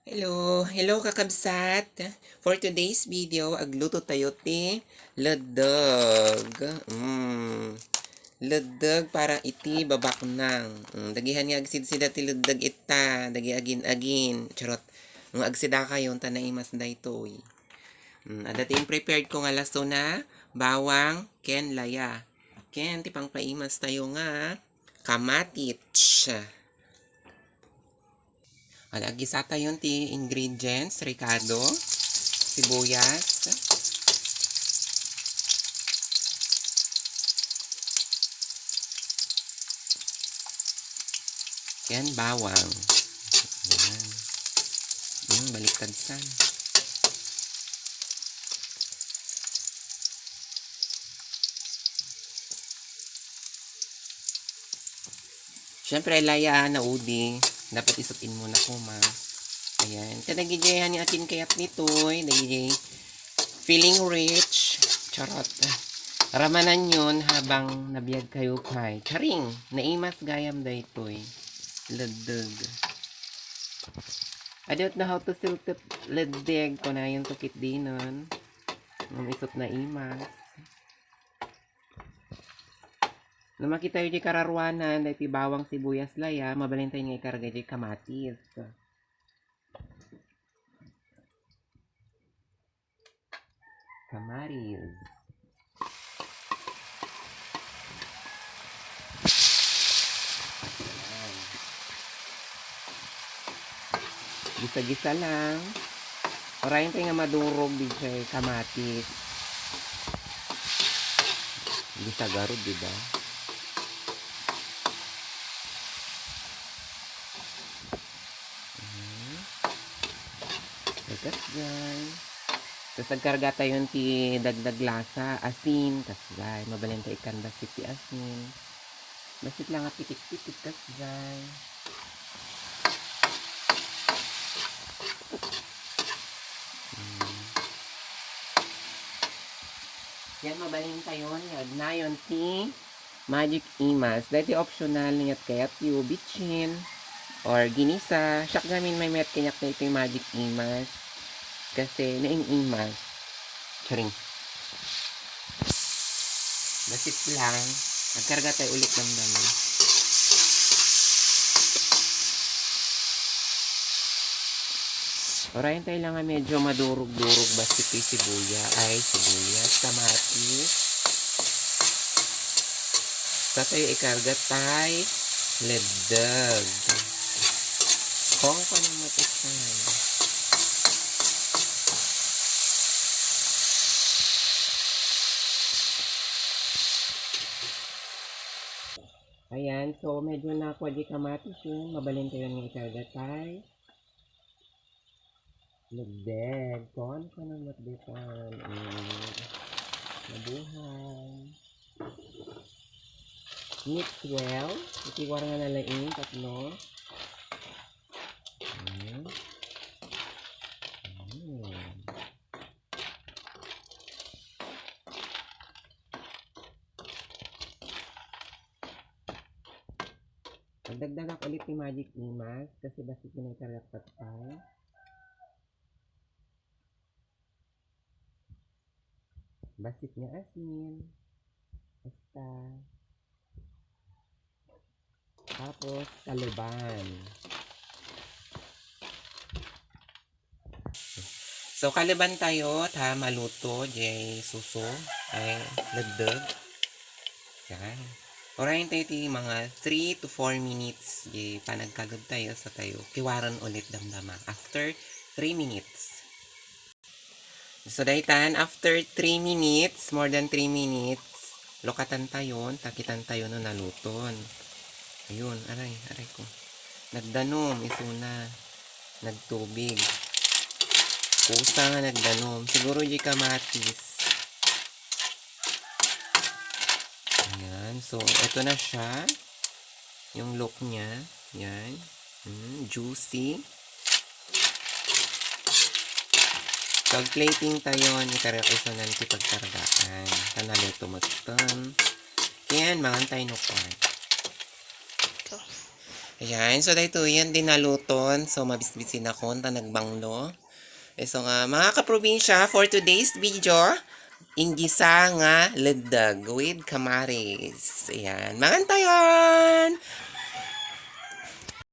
Hello kakabsat. For today's video, agluto tayo ti ladog. Ladog para iti babaknang. Dagihan nga agsid sida ti ladog ita, dagi agin-agin. Charot. Nga agsida kayo, tanaimas da ito. Adating prepared ko nga laso na bawang ken laya. Ken ti pangpaimas tayo nga kamatich. Gisa tayo ti ingredients, ricado, sibuyas, yan, bawang. Yan. Baliktad san. Siyempre, laya na udi. Dapat isutin mo na ko, ma. Ayan. Nagigyayan ni atin kayat nito'y. Nagigay feeling rich. Charot. Ramanan yun habang nabiyag kayo kay. Charing! Naimas gayam da ito'y. Ladog. I don't know how to siltip ladeg ko na yung tukit dinon. Isot na imas. Na makita yung di kararwanan, dahil bawang sibuyas laya, mabalintay nga ikarga di kamatis. Kamaris. Gisa-gisa lang. Orayin tayo nga madurog di siya kamatis. Gisa garod, diba? Kasgay. Tapos nagkarga tayo ti dagdag lasa, asin, kasgay. Mabalenta ikan basit ti asin. Basit lang at pitik-pitik, kasgay. Yan, mabalenta yun. Na yun ti Magic Imas. Dahil optional niyat kayat yung bitchin or ginisa. Siyak gamin may met kanyak na ito yung Magic Imas. Kasi naing imas. Charing. Basit lang. Nagkarga tayo ulit ng dami. Orayin tayo lang nga medyo madurog-durog basit yung sibuyas, kamatis. Sa tayo ikarga tayo leddag. Kung pa nang matisan. Ayan, so medyo nakuha di kamatis yun. Mabalin tayo ng ikarga tayo. Leddag. Kung pa nang matisan. Mabuhay. Mix well. Itiwara nga nalain. Tatlo. Pagdagdag ako ulit ni Magic Imas kasi basit yun ang karapat pa. Basit nga asin. Basta. Tapos kaluban. So kaluban tayo ta maluto jay suso ay laddag. Yan. Orayin tayo ti mga 3 to 4 minutes jay panagkalod tayo sa tayo. Kiwaran ulit damdama after 3 minutes. So daytan after 3 minutes, more than 3 minutes, lokatan tayo, takitan tayo no naluton. Ayun, aray ko. Nagdanom, isuna. Nagtubig. Kusa nga nagdanom. Siguro di kamatis. Ayan. So, ito na siya. Yung look niya. Yan. Juicy. Pag plating tayo, ikarak isa nanti pagkargaan. Tanalo tumagtan. Yan, mga tayo no pan. Ayan, so dahito yan dinaluton. So mabisbisin ako ta nagbanglo. So nga mga kaprobinsya for today's video, inggisa nga ledag with kamaris. Ayan, mangantayon!